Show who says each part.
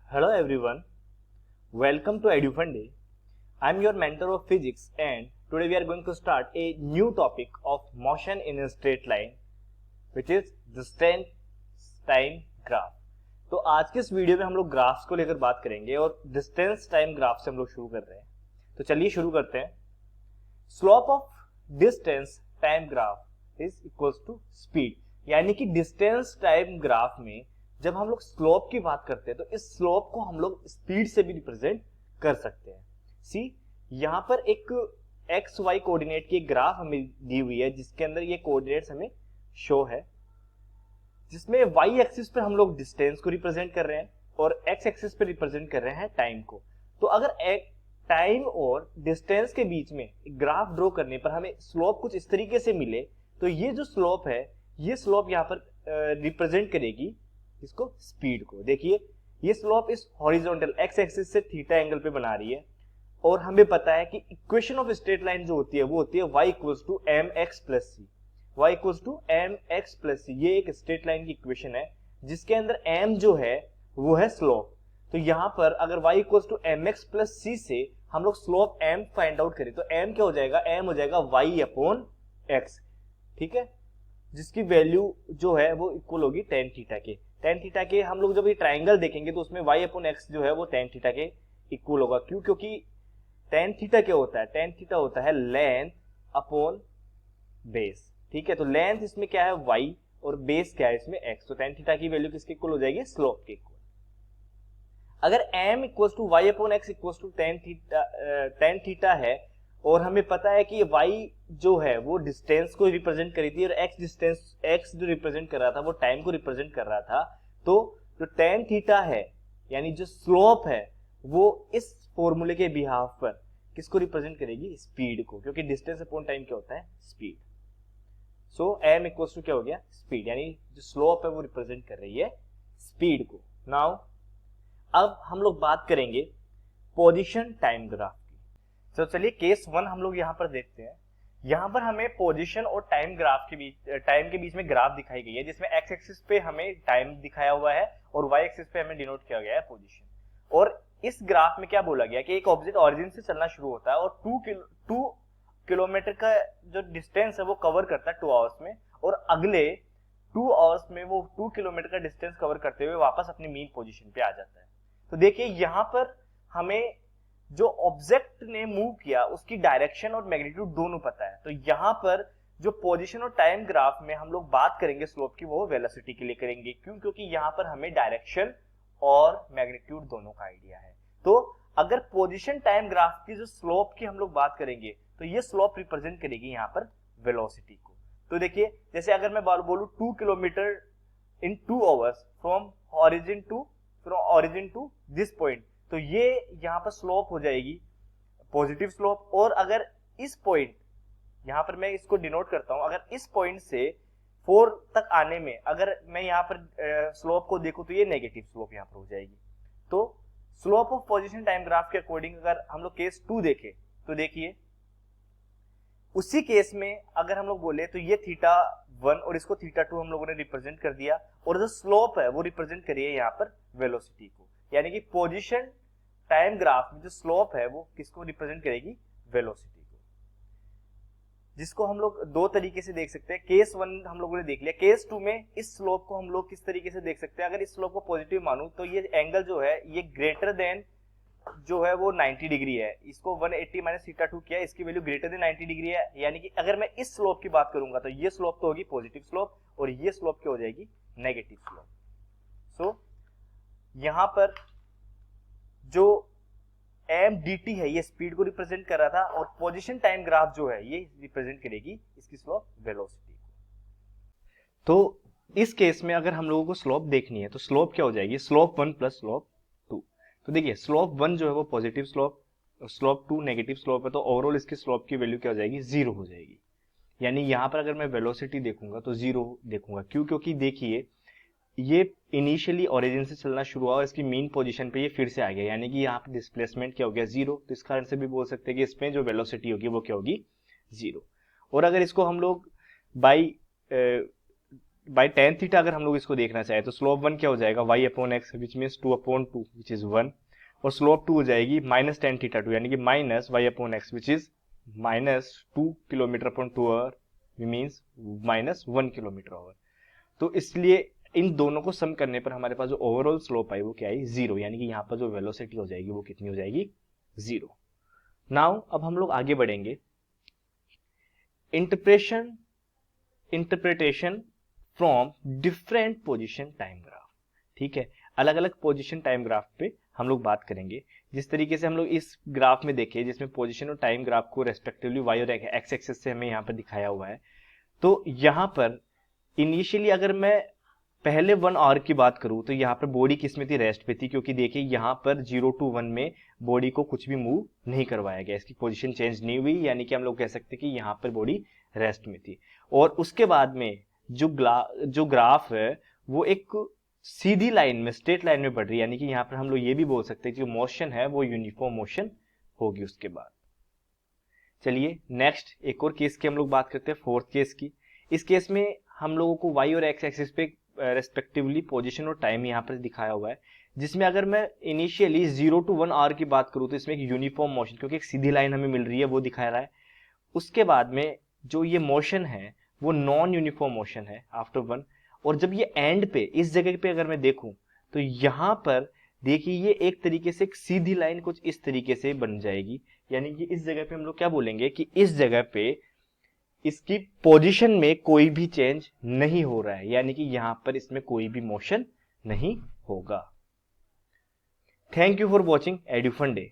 Speaker 1: Hello everyone, welcome to EduFunday. I am your mentor of physics and today we are going to start a new topic of motion in a straight line which is distance time graph. तो आज के इस video में हम लोग graphs को लेकर बात करेंगे और डिस्टेंस टाइम ग्राफ से हम लोग शुरू कर रहे हैं। तो चलिए शुरू करते हैं। Slope of distance time graph is equals to speed, यानी कि डिस्टेंस टाइम ग्राफ में जब हम लोग स्लोप की बात करते हैं तो इस स्लोप को हम लोग स्पीड से भी रिप्रेजेंट कर सकते हैं। सी यहाँ पर एक एक्स वाई कोऑर्डिनेट की एक ग्राफ हमें दी हुई है जिसके अंदर ये कोऑर्डिनेट्स हमें शो है, जिसमें वाई एक्सिस पर हम लोग डिस्टेंस को रिप्रेजेंट कर रहे हैं और एक्स एक्सिस पे रिप्रेजेंट कर रहे हैं टाइम को। तो अगर एक टाइम और डिस्टेंस के बीच में ग्राफ ड्रॉ करने पर हमें स्लोप कुछ इस तरीके से मिले तो ये जो स्लोप है ये स्लोप यहाँ पर रिप्रेजेंट करेगी इसको स्पीड को। देखिए ये स्लोप इस हॉरिजॉन्टल एक्स एक्सिस से थीटा एंगल पे बना रही है और हमें पता है कि इक्वेशन ऑफ स्ट्रेट लाइन जो होती है वो होती है y equals to M X plus C. y equals to M X plus C ये एक स्ट्रेट लाइन की इक्वेशन है जिसके अंदर m जो है वो है स्लोप। तो यहाँ पर अगर y equals to M X plus C से हम लोग स्लोप m फाइंड आउट करें तो m क्या हो जाएगा, m हो जाएगा y अपॉन x, ठीक है, जिसकी वैल्यू जो है वो इक्वल होगी टेन थीटा के। टेन थीटा के हम लोग जब ये ट्राइंगल देखेंगे तो उसमें y अपॉन एक्स जो है वो टेन थीटा के इक्वल होगा। क्यों? क्योंकि टेन थीटा क्या होता है, टेन थीटा होता है लेंथ अपॉन बेस, ठीक है। तो लेंथ इसमें क्या है y और बेस क्या है इसमें x, तो टेन थीटा की वैल्यू किसके इक्वल हो जाएगी, स्लोप के इक्वल। अगर m equals to y upon x equals to tan theta है और हमें पता है कि y जो है वो डिस्टेंस को रिप्रेजेंट करी थी और x जो रिप्रेजेंट कर रहा था वो टाइम को रिप्रेजेंट कर रहा था, तो जो tan थीटा है यानी जो स्लोप है वो इस फॉर्मूले के बिहाफ पर किसको रिप्रेजेंट करेगी, स्पीड को, क्योंकि डिस्टेंस अपॉन टाइम क्या होता है, speed. So m equals to क्या हो गया, स्पीड, यानी जो स्लोप है वो रिप्रेजेंट कर रही है स्पीड को। नाउ अब हम लोग बात करेंगे पोजीशन टाइम ग्राफ। तो चलिए केस वन हम लोग यहाँ पर देखते हैं। यहाँ पर हमें पोजीशन और टाइम के बीच में ग्राफ दिखाई गई है जिसमें एक्स एक्सिस पे हमें टाइम दिखाया हुआ है और वाई एक्सिस पे हमें डिनोट किया गया है पोजीशन। और इस ग्राफ में क्या बोला गया कि एक ऑब्जेक्ट ओरिजिन से चलना शुरू होता है और 2 किलोमीटर का जो डिस्टेंस है वो कवर करता है 2 आवर्स में, और अगले 2 आवर्स में वो 2 किलोमीटर का डिस्टेंस कवर करते हुए वापस अपनी मीन पोजीशन पे आ जाता है। तो देखिए यहाँ पर हमें जो ऑब्जेक्ट ने मूव किया उसकी डायरेक्शन और मैग्नीट्यूड दोनों पता है। तो यहाँ पर जो पोजीशन और टाइम ग्राफ में हम लोग बात करेंगे स्लोप की वो वेलोसिटी के लिए करेंगे। क्यों? क्योंकि यहाँ पर हमें डायरेक्शन और मैग्नीट्यूड दोनों का आइडिया है। तो अगर पोजीशन टाइम ग्राफ की जो स्लोप की हम लोग बात करेंगे तो ये स्लोप रिप्रेजेंट करेगी यहाँ पर वेलोसिटी को। तो देखिए जैसे अगर मैं बोलूं 2 kilometre in 2 hours from origin to this point, तो ये यहाँ पर स्लोप हो जाएगी पॉजिटिव स्लोप। और अगर इस पॉइंट, यहाँ पर मैं इसको डिनोट करता हूं, अगर इस पॉइंट से 4 तक आने में अगर मैं यहाँ पर स्लोप को देखूं तो ये नेगेटिव स्लोप यहाँ पर हो जाएगी। तो slope of position time graph के अकॉर्डिंग अगर हम लोग केस 2 देखें तो देखिए उसी केस में अगर हम लोग बोले तो ये थीटा 1 और इसको थीटा 2 हम लोगों ने रिप्रेजेंट कर दिया और जो स्लोप है वो रिप्रेजेंट करिए यहाँ पर वेलोसिटी को, यानी कि पोजीशन टाइम ग्राफ में जो स्लोप है वो किसको रिप्रेजेंट करेगी, वेलोसिटी को, जिसको हम लोग दो तरीके से देख सकते हैं। केस 1 हम लोगों ने देख लिया। केस 2 में इस स्लोप को हम लोग किस तरीके से देख सकते हैं, अगर इस स्लोप को पॉजिटिव मानूं तो ये एंगल जो है ये ग्रेटर देन जो है वो 90 डिग्री है, इसको 180 माइनस थीटा 2 किया, इसकी वैल्यू ग्रेटर देन 90 डिग्री है। यानी कि अगर मैं इस स्लोप की बात करूंगा तो ये स्लोप तो होगी पॉजिटिव स्लोप और ये स्लोप क्या हो जाएगी, नेगेटिव स्लोप। सो यहां पर जो एम डी टी है ये स्पीड को रिप्रेजेंट कर रहा था और पोजीशन टाइम ग्राफ जो है ये रिप्रेजेंट करेगी इसकी स्लोप वेलोसिटी को। तो इस केस में अगर हम लोगों को स्लोप देखनी है तो स्लोप क्या हो जाएगी, स्लोप 1 प्लस स्लोप 2। तो देखिए स्लोप 1 जो है वो positive slope, slope 2 negative slope है, तो ओवरऑल इसकी स्लोप की वैल्यू क्या हो जाएगी, 0 हो जाएगी। यानी यहाँ पर अगर मैं वेलोसिटी देखूंगा तो 0 देखूंगा। क्यों? क्योंकि देखिए ये इनिशियली ओरिजिन से चलना शुरू हुआ और इसकी मीन पोजीशन पे ये फिर से आ गया, यानी कि यहाँ पे डिस्प्लेसमेंट क्या हो गया, 0। तो इस कारण से भी बोल सकते हैं कि इसमें जो वेलोसिटी होगी वो क्या होगी, 0। और अगर इसको हम लोग बाई बाई टेन थीटा अगर हम लोग इसको देखना चाहे तो स्लोप 1 क्या हो जाएगा, y upon x which means 2/2 which is 1, और स्लोप 2 हो जाएगी माइनस टेन थीटा 2 यानी कि minus y upon x which is minus 2 kilometre upon 2 hour means minus 1 kilometre hour. तो इसलिए इन दोनों को सम करने पर हमारे पास जो ओवरऑल स्लोप आई वो क्या आई, 0, यानी कि यहाँ पर जो वेलोसिटी हो जाएगी वो कितनी हो जाएगी, 0। नाउ अब हम लोग आगे बढ़ेंगे, interpretation from different position time graph. ठीक है, अलग अलग पोजीशन टाइम ग्राफ पे हम लोग बात करेंगे। जिस तरीके से हम लोग इस ग्राफ में देखें जिसमें पोजीशन और टाइम ग्राफ को रेस्पेक्टिवली वाई और एक्स एक्सिस से हमें यहाँ पर दिखाया हुआ है, तो यहाँ पर इनिशियली अगर मैं पहले 1 आवर की बात करूं तो यहाँ पर बॉडी किस में थी, रेस्ट पे थी, क्योंकि देखिए यहाँ पर 0 to 1 में बॉडी को कुछ भी मूव नहीं करवाया गया, इसकी पोजीशन चेंज नहीं हुई, यानी कि हम लोग कह सकते हैं कि यहाँ पर बॉडी रेस्ट में थी। और उसके बाद में जो ग्राफ है वो एक सीधी लाइन में, स्ट्रेट लाइन में बढ़ रही है, यानी कि यहाँ पर हम लोग ये भी बोल सकते हैं कि जो मोशन है वो यूनिफॉर्म मोशन होगी उसके बाद। चलिए नेक्स्ट एक और केस की हम लोग बात करते हैं, फोर्थ केस की। इस केस में हम लोगों को वाई और एक्स एक्सिस पे रेस्पेक्टिवली पोजीशन और टाइम यहाँ पर दिखाया हुआ है, जिसमें अगर मैं इनिशियली 0 to 1 आवर की बात करूँ तो इसमें एक यूनिफॉर्म मोशन, क्योंकि एक सीधी लाइन हमें मिल रही है वो दिखा रहा है। उसके बाद में जो ये मोशन है वो नॉन यूनिफॉर्म मोशन है आफ्टर 1, और जब ये एंड पे इस जगह पे अगर मैं देखूं तो यहाँ पर देखिए ये एक तरीके से एक सीधी लाइन कुछ इस तरीके से बन जाएगी, यानी कि इस जगह पे हम लोग क्या बोलेंगे कि इस जगह पे इसकी पोजीशन में कोई भी चेंज नहीं हो रहा है, यानी कि यहां पर इसमें कोई भी मोशन नहीं होगा। Thank you for watching Edufun day.